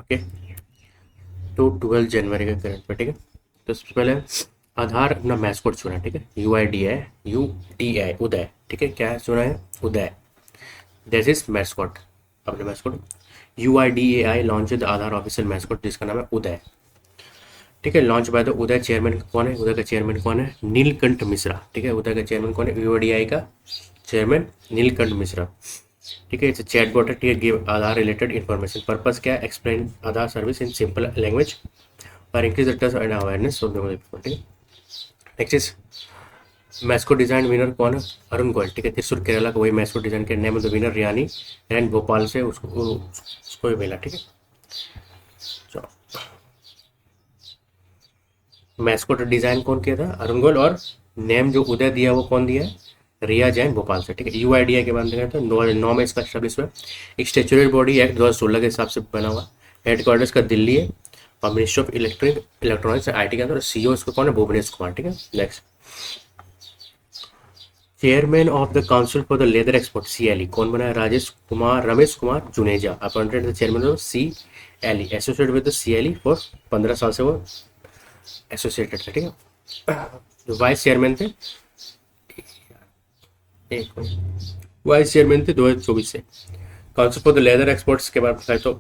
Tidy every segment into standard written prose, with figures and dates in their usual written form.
Okay, तो 12 जनवरी का current पे, ठीक है। तो सबसे पहले आधार अपना मैस्कोट चुना, ठीक है। UID उदय, ठीक है। क्या है चुना है? उदय। दिस इज मैस्कोट, अपने mascot. UIDAI launch the Aadhaar official mascot जिसका नाम है उदय, ठीक है। Launch by the Uday. Chairman कौन है? उदय का चेयरमैन कौन है? नीलकंठ मिश्रा, ठीक है। उदय का चेयरमैन कौन है? UIDAI का चेयरमैन नीलकंठ मिश्रा, ठीक है। इट्स चैटबॉट है, ठीक है। Give Aadhaar related information. Purpose क्या है? Explain Aadhaar service in simple language और increase the trust and awareness of the, ठीक है। Next is mascot design winner कौन है? अरुण गोयल, ठीक है। त्रिशूर केरला का वही मैस्को डिजाइन के name of the winner Riyani and Bhopal से उसको भी मिला, ठीक है। तो मैस्कोट डिजाइन कौन किया था? अरुण गोयल। और नेम जो उदय दिया वो कौन दिया है? रिया जैन भोपाल से, ठीक है। UIDAI के बारे में देखा तो 9 में इसका स्टैब्लिश हुआ। एक स्टेचुरी बॉडी एक्ट 2016 के हिसाब से बना हुआ। हेडक्वार्टर्स का दिल्ली है और ministry of electronics and IT के अंदर। CEO इसको कौन है? भुवनेश कुमार, ठीक है। Next, chairman of the council for the leather export CLE कौन बना है? Ramesh Kumar Juneja, appointed the chairman of CLE, associate with the CLE for 15 साल से वो एसोसिएटेड था, ठीक है। जो वाइस चेयरमैन थे, एक वाइस चेयरमैन थे 2024 से। Council for the leather exports के बारे में बताए तो,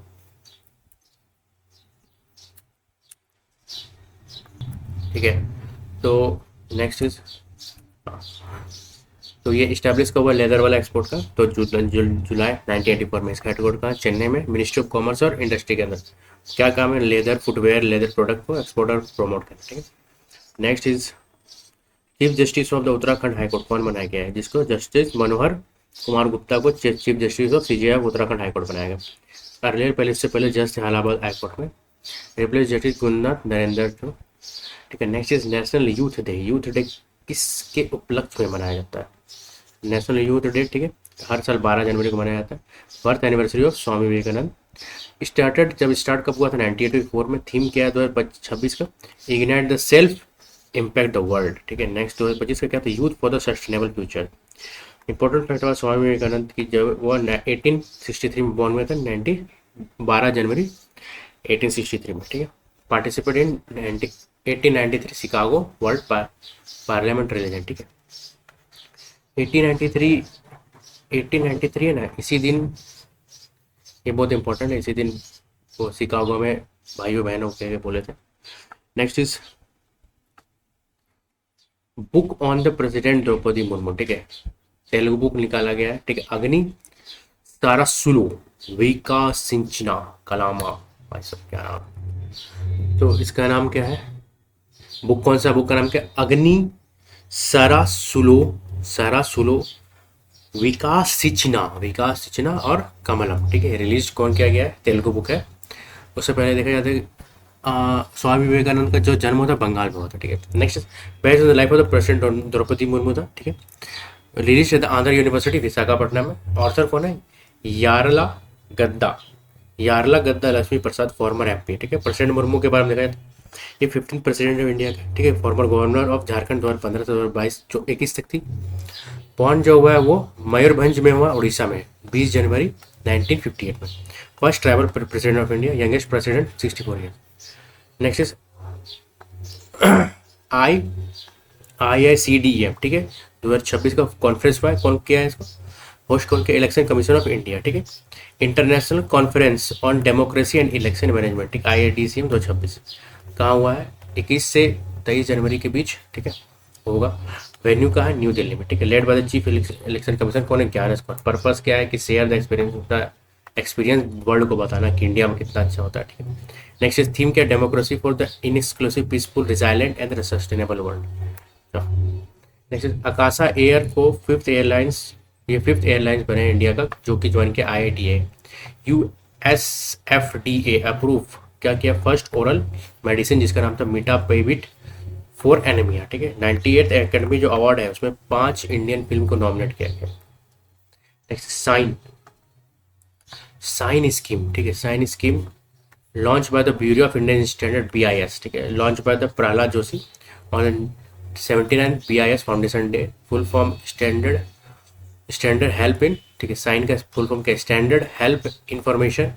ठीक है। तो नेक्स्ट इज, तो ये इस्टेब्लिश कब हुआ लेदर वाला एक्सपोर्ट का? तो जुलाई 1984 में। इसका हेडक्वार्टर कहाँ? चेन्नई में, मिनिस्ट्री ऑफ कॉमर्स और इंडस्ट्री के अंदर। क्या काम है? लेदर फुटवेयर, लेदर प्रोडक्ट को एक्सपोर्ट और प्रमोट करना, ठीक है। Next is chief justice of the Uttarakhand high court कौन बनाया गया है? जिसको जस्टिस मनोहर कुमार गुप्ता को chief justice of CJI of Uttarakhand high court बनाया गया। अर्लियर पहले, इससे पहले जज थे इलाहाबाद हाईकोर्ट में। रिप्लेस जस्टिस गुरुनाथ नरेंद्र, ठीक है। Next is national youth day. Youth day किसके उपलक्ष्य में मनाया जाता है? नेशनल यूथ डे, ठीक है। हर साल 12 जनवरी को मनाया जाता है। Birth anniversary of Swami Vivekananda. जब स्टार्ट कब हुआ था? 1984 में। थीम क्या है 2026 का? Ignite the self impact the world, ठीक है। नेक्स्ट 2025 का क्या था? Youth for the sustainable future. Important fact हुआ स्वामी विवेकानंद की, जब वो 1863 में बॉर्न हुए थे, 12 जनवरी 1863 में, ठीक है। Participate in 1893 Chicago world parliament religion, ठीक है। 1893, 1893 है ना, इसी दिन, ये बहुत इंपॉर्टेंट है, इसी दिन वो शिकागो में भाइयों बहनों के बोले थे। Next is book on the president Droupadi Murmu, ठीक है। तेलुगु बुक निकाला गया है, ठीक है। अग्नि सारासुलु विकासिंचना कलामा, भाई सब क्या नाम। तो इसका नाम क्या है? बुक, कौन सा बुक का नाम क्या? अग्नि सारासुलु, सारासुलु विकास सिचना और कमलम, ठीक है। रिलीज कौन किया गया है? तेलुगु बुक है। उससे पहले देखा जाता है स्वामी विवेकानंद का जो जन्म होता है बंगाल में होता है, ठीक है। Next, based on the life of the president Droupadi Murmu था, ठीक है। रिलीज आंध्र यूनिवर्सिटी विशाखापट्टनम में। ऑर्थर कौन है? यारला गद्दा, यारला गद्दा लक्ष्मी प्रसाद, फॉर्मर MP, ठीक है। प्रेसिडेंट मुर्मू के बारे में देखा जाए, ये 15 प्रेसिडेंट ऑफ इंडिया का, ठीक है। फॉर्मर गवर्नर ऑफ झारखंड 2015 से 2022 जो 21 तक थी। बॉर्न जो हुआ है वो मयूरभंज में हुआ, उड़ीसा में, 20 जनवरी 1958 में। First tribal president of India, youngest president 64 year. Next is I IICDEM, ठीक है। 2026 का कॉन्फ्रेंस हुआ है, कौन किया है इसको? होस्ट कौन किया? इलेक्शन कमीशन ऑफ इंडिया, ठीक है। International conference on democracy and election management, ठीक, IIDCM 2026 कहाँ हुआ है? 21 से 23 जनवरी के बीच, ठीक है, होगा। वेन्यू कहाँ है? न्यू दिल्ली में, ठीक है। Led by the chief election commission कौन है? ज्ञान स्कॉट। पर्पस क्या है? कि शेयर द एक्सपीरियंस वर्ल्ड को बताना कि इंडिया में कितना अच्छा होता है, ठीक है। नेक्स्ट इज थीम क्या? Democracy for the inclusive peaceful resilient and sustainable world. Next, Akasa air को फिफ्थ एयरलाइंस, ये फिफ्थ एयरलाइंस बने इंडिया का जो कि ज्वाइन किया IITA। USFDA अप्रूव क्या किया? फर्स्ट ओरल मेडिसिन जिसका नाम था मीटापेविट फॉर एनीमिया, ठीक है। 98th एकेडमी जो अवार्ड है उसमें 5 इंडियन फिल्म को नॉमिनेट किया गया। नेक्स्ट, साइन स्कीम, ठीक है। Sign scheme launch by the bureau of Indian standard BIS, ठीक है। Launch by the Prahlad Joshi on 79 BIS foundation day. Full form standard help in, ठीक है। साइन का फुल फॉर्म क्या? Standard help information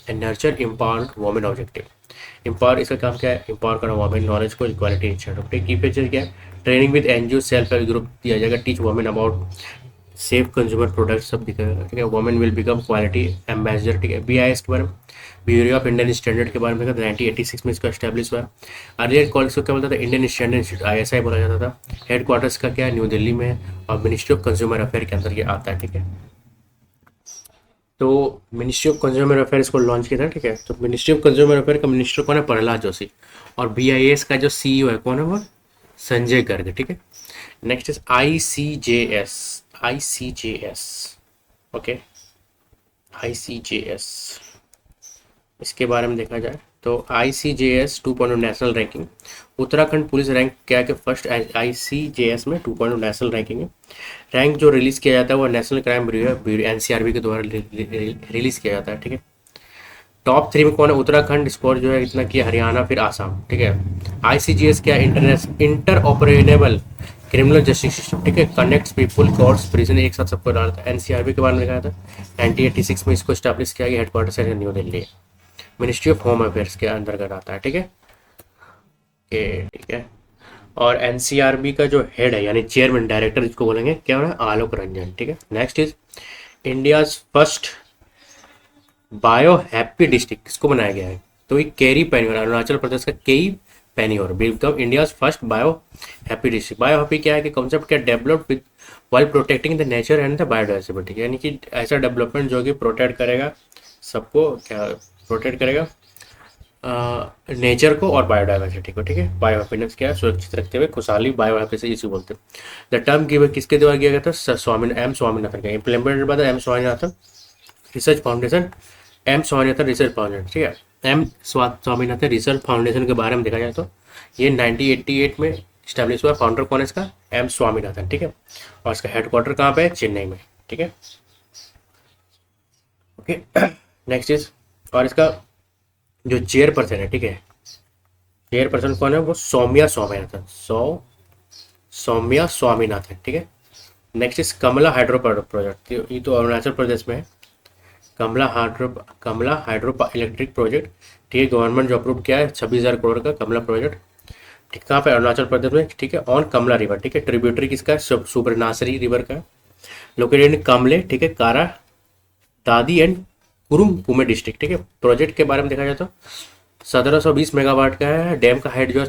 and nurture empower women objective. Empower, इसका काम क्या है? एम्पावर करना वोमेन, नॉलेज को, इक्वालिटी इंस्टीट्यूट। की फीचर क्या है? Training with NGO, self help group दिया जाएगा, teach women about safe consumer product सब दिखाएगा, ठीक है। Women will become quality ambassador, ठीक है। बीआईएस के बारे में, ब्यूरो ऑफ इंडियन स्टैंडर्ड के बारे में 1986 में इसको एस्टेब्लिश हुआ। अर्लियर कॉलेज को क्या बोलता था? इंडियन स्टैंडर्ड इंस्टीट्यूट, आईएसआई बोला जाता था। हेडक्वार्टर्स का क्या है? न्यू दिल्ली में है, और मिनिस्ट्री ऑफ कंज्यूमर अफेयर के अंदर ये आता है, ठीक है। तो मिनिस्ट्री ऑफ कंज्यूमर अफेयर्स को लॉन्च किया था, ठीक है। तो मिनिस्ट्री ऑफ कंज्यूमर अफेयर का मिनिस्टर कौन है? प्रहलाद जोशी। और बीआईएस का जो सीईओ है कौन है? वो संजय गर्ग, ठीक है। Next is ICJS. ICJS, okay, ICJS, इसके बारे में देखा जाए तो ICJS 2.0 national ranking. Uttarakhand police rank क्या है कि फर्स्ट ICJS में 2.0 नेशनल रैंकिंग है। रैंक जो रिलीज किया जाता है वो नेशनल क्राइम ब्यूरो NCRB के द्वारा रिलीज किया जाता है, ठीक है। टॉप 3 में कौन है? उत्तराखंड स्कोर जो है इतना किया, हरियाणा, फिर आसाम, ठीक है। ICJS क्या? इंटर ऑपरेनेबल क्रिमिनल जस्टिस सिस्टम, ठीक है। कनेक्ट्स पीपल, कोर्ट्स, प्रिजन, एक साथ सबको डालता है। NCRB के बारे में लिखा था 1986 में इसको स्टैब्लिश किया गया, हेडक्वार्टर है new Delhi, ministry of home affairs के अंतर्गत आता है, ठीक है। ठीक है। और एनसीआरबी का जो हेड है यानी चेयरमैन, डायरेक्टर जिसको बोलेंगे, क्या हो रहा है? आलोक रंजन, ठीक है। Next is India's first bio happy district किसको बनाया गया है? तो ये केरी पेन्योर, अरुणाचल प्रदेश का Keyi Panyor become India's first bio happy district. Bio happy क्या है कि कॉन्सेप्ट क्या? Developed with while protecting the nature and the biodiversity, यानी कि ऐसा डेवलपमेंट जो कि प्रोटेक्ट करेगा सबको, क्या प्रोटेक्ट करेगा? नेचर को और बायोडाइवर्सिटी को, ठीक है। बायो हैप्पीनेस क्या है? सुरक्षित रखते हुए खुशहाली, बायो हैप्पीनेस इसी बोलते हैं। द टर्म गिवन किसके द्वारा किया गया था? स्वामीनाथन का, implemented by the M Swaminathan research foundation, M Swaminathan research foundation, ठीक है। स्वामीनाथन रिसर्च फाउंडेशन के बारे में देखा जाए तो ये 1988 में स्टैब्लिश हुआ। फाउंडर कौन है इसका? M स्वामीनाथन, ठीक है। और इसका हेडक्वार्टर कहाँ पे है? चेन्नई में, ठीक है। ओके, नेक्स्ट इज, और इसका जो चेयरपर्सन है, ठीक है, चेयरपर्सन कौन है? वो सौम्या स्वामीनाथन, सौम्या स्वामीनाथन, ठीक है। Next is Kamala hydro project, ये तो अरुणाचल प्रदेश में है। कमला हाइड्रो इलेक्ट्रिक प्रोजेक्ट, ठीक है। गवर्नमेंट जो अप्रूव किया है 26,000 करोड़ का कमला प्रोजेक्ट, ठीक, कहाँ पे? अरुणाचल प्रदेश में, ठीक है। ऑन कमला रिवर, ठीक है। ट्रिब्यूटरी किसका है? सुबरनासरी रिवर का, लोकेटेड इन कमले, ठीक है, कारा दादी एंड कुरुम कुमे डिस्ट्रिक्ट, ठीक है। प्रोजेक्ट के बारे में देखा जाए तो 1720 मेगावाट का है। डैम का हाइट जो है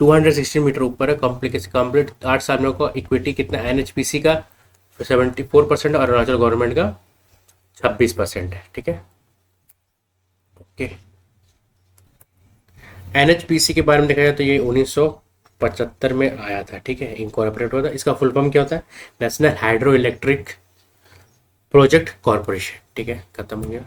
216 मीटर ऊपर है। कंप्लीट 8 साल में को इक्विटी कितना? NHPC का 74% और अरुणाचल गवर्नमेंट का 26% है, ठीक है। ओके, NHPC के बारे में देखा जाए तो ये 1975 में आया था, ठीक है, इनकॉर्पोरेट हुआ था। इसका फुल फॉर्म क्या होता है? National hydro electric project corporation, ठीक है। खत्म हो गया।